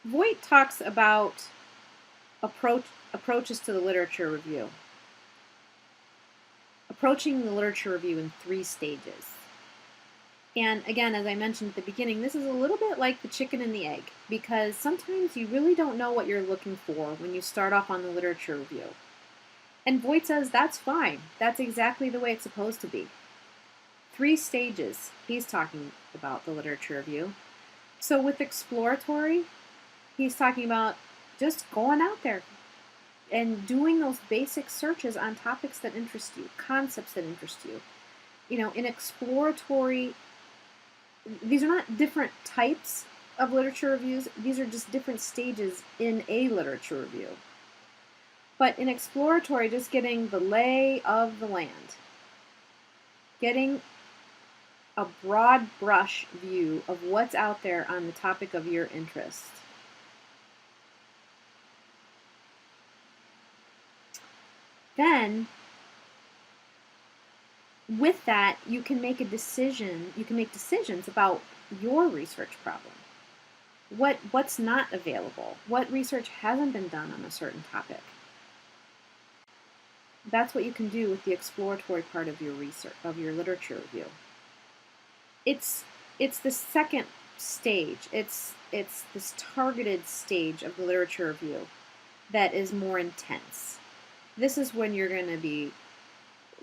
Voigt talks about approaches to the literature review. Approaching the literature review in 3 stages. And again, as I mentioned at the beginning, this is a little bit like the chicken and the egg, because sometimes you really don't know what you're looking for when you start off on the literature review. And Voigt says that's fine. That's exactly the way it's supposed to be. 3 stages he's talking about the literature review. So with exploratory, he's talking about just going out there and doing those basic searches on topics that interest you, concepts that interest you. You know, in exploratory, these are not different types of literature reviews, these are just different stages in a literature review. But in exploratory, just getting the lay of the land, getting a broad brush view of what's out there on the topic of your interest. Then, with that, you can make a decision, you can make decisions about your research problem. What's not available? What research hasn't been done on a certain topic? That's what you can do with the exploratory part of your research, of your literature review. It's the second stage. It's this targeted stage of the literature review that is more intense. This is when you're going to be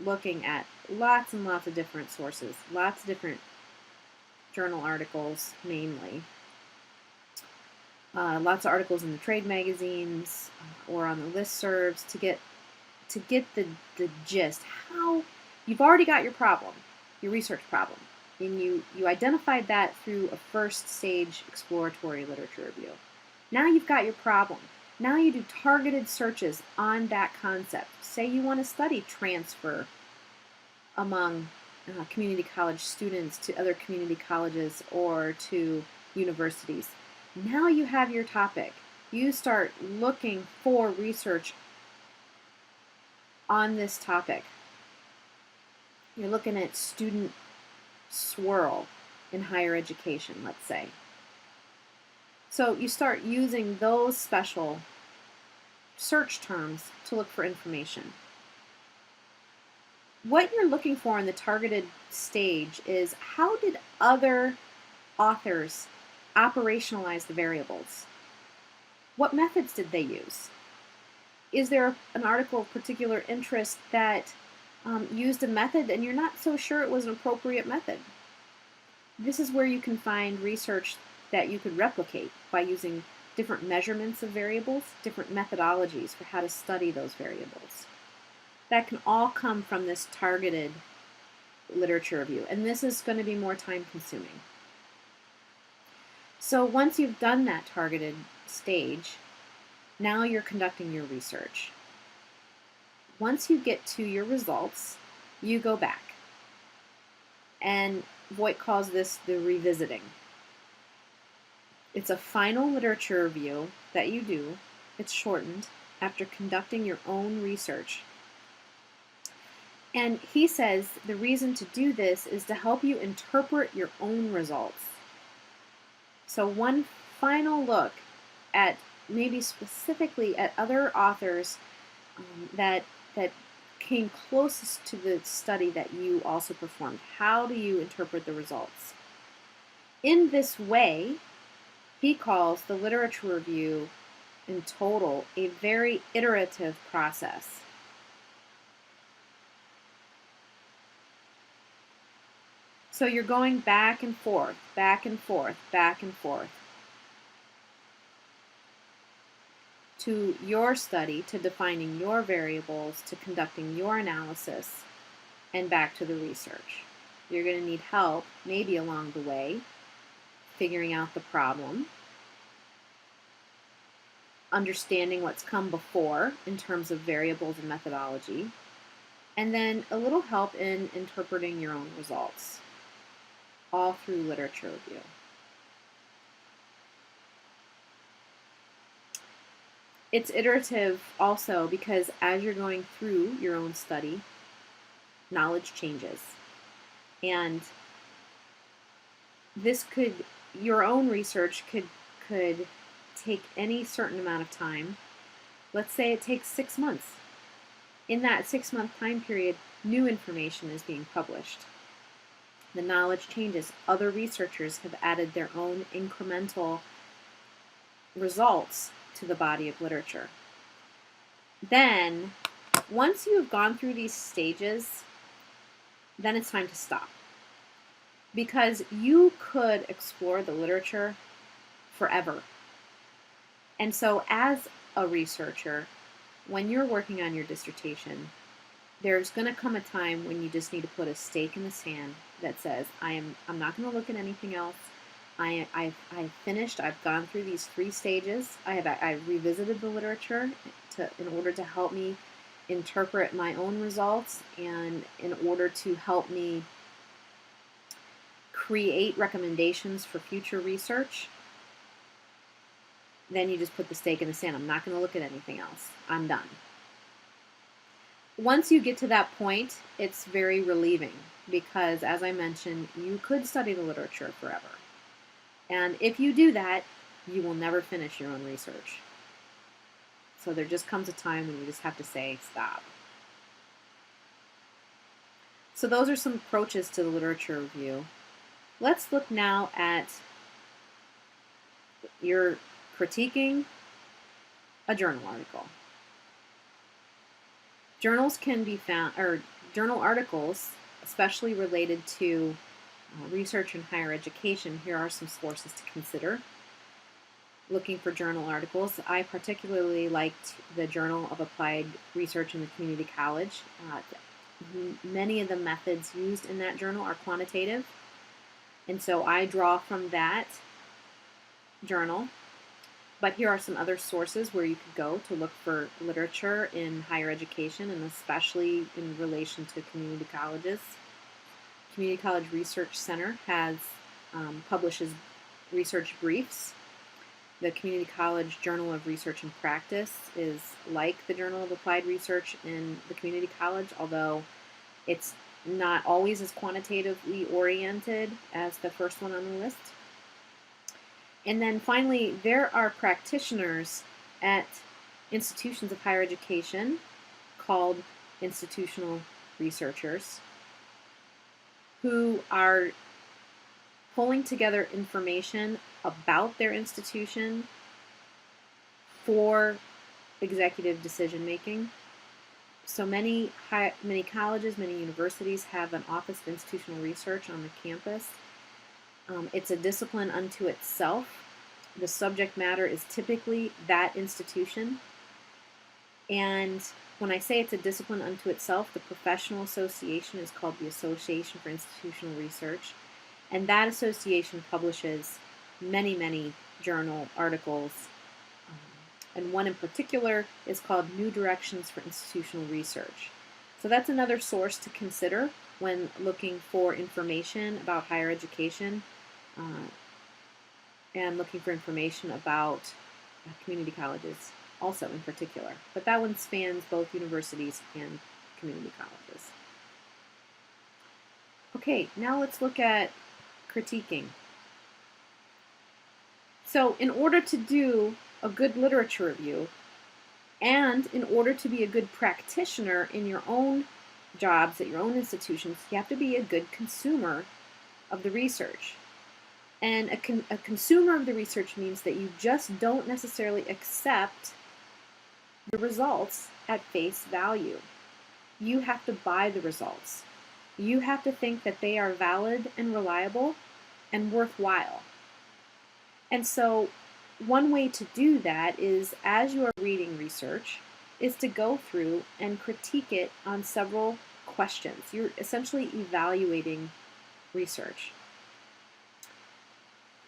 looking at lots and lots of different sources, lots of different journal articles mainly, lots of articles in the trade magazines or on the listservs to get the gist. How you've already got your problem, your research problem, and you identified that through a first stage exploratory literature review. Now you've got your problem. Now you do targeted searches on that concept. Say you want to study transfer among community college students to other community colleges or to universities. Now you have your topic. You start looking for research on this topic. You're looking at student swirl in higher education, let's say. So you start using those special search terms to look for information. What you're looking for in the targeted stage is how did other authors operationalize the variables? What methods did they use? Is there an article of particular interest that used a method and you're not so sure it was an appropriate method? This is where you can find research that you could replicate by using different measurements of variables, different methodologies for how to study those variables. That can all come from this targeted literature review, and this is going to be more time consuming. So once you've done that targeted stage, now you're conducting your research. Once you get to your results, you go back. And Voigt calls this the revisiting. It's a final literature review that you do. It's shortened after conducting your own research. And he says the reason to do this is to help you interpret your own results. So one final look at maybe specifically at other authors that came closest to the study that you also performed. How do you interpret the results? In this way, he calls the literature review in total a very iterative process. So you're going back and forth, back and forth, back and forth to your study, to defining your variables, to conducting your analysis, and back to the research. You're going to need help, maybe along the way, figuring out the problem, understanding what's come before in terms of variables and methodology, and then a little help in interpreting your own results, all through literature review. It's iterative also because as you're going through your own study, knowledge changes. And this could, your own research could take any certain amount of time. Let's say it takes 6 months. In that 6-month time period, new information is being published. The knowledge changes. Other researchers have added their own incremental results to the body of literature. Then, once you have gone through these stages, then it's time to stop. Because you could explore the literature forever. And so as a researcher, when you're working on your dissertation, there's going to come a time when you just need to put a stake in the sand that says, I'm not going to look at anything else. I've finished. I've gone through these 3 stages. I revisited the literature in order to help me interpret my own results and in order to help me create recommendations for future research. Then you just put the stake in the sand. I'm not going to look at anything else. I'm done. Once you get to that point, it's very relieving because, as I mentioned, you could study the literature forever. And if you do that, you will never finish your own research. So there just comes a time when you just have to say, stop. So those are some approaches to the literature review. Let's look now at your critiquing a journal article. Journals can be found, or journal articles, especially related to research in higher education. Here are some sources to consider. Looking for journal articles, I particularly liked the Journal of Applied Research in the Community College. Many of the methods used in that journal are quantitative, and so I draw from that journal. But here are some other sources where you could go to look for literature in higher education, and especially in relation to community colleges. Community College Research Center publishes research briefs. The Community College Journal of Research and Practice is like the Journal of Applied Research in the community college, although it's not always as quantitatively oriented as the first one on the list. And then finally, there are practitioners at institutions of higher education called institutional researchers who are pulling together information about their institution for executive decision making. So many colleges, many universities have an Office of Institutional Research on the campus. It's a discipline unto itself. The subject matter is typically that institution. And when I say it's a discipline unto itself, the professional association is called the Association for Institutional Research. And that association publishes many, many journal articles. And one in particular is called New Directions for Institutional Research. So that's another source to consider when looking for information about higher education and looking for information about community colleges also in particular. But that one spans both universities and community colleges. Okay, now let's look at critiquing. So in order to do a good literature review, and in order to be a good practitioner in your own jobs at your own institutions, you have to be a good consumer of the research. And a consumer of the research means that you just don't necessarily accept the results at face value. You have to buy the results. You have to think that they are valid and reliable and worthwhile. And so one way to do that is, as you are reading research, is to go through and critique it on several questions. You're essentially evaluating research.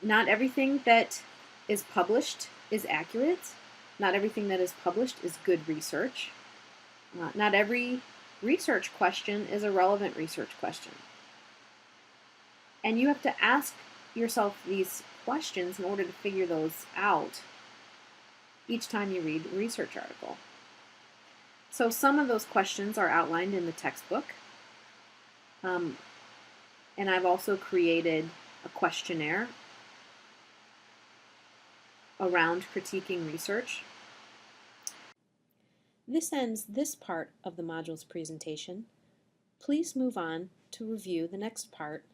Not everything that is published is accurate. Not everything that is published is good research. Not every research question is a relevant research question. And you have to ask yourself these questions in order to figure those out each time you read a research article. So some of those questions are outlined in the textbook. And I've also created a questionnaire around critiquing research. This ends this part of the module's presentation. Please move on to review the next part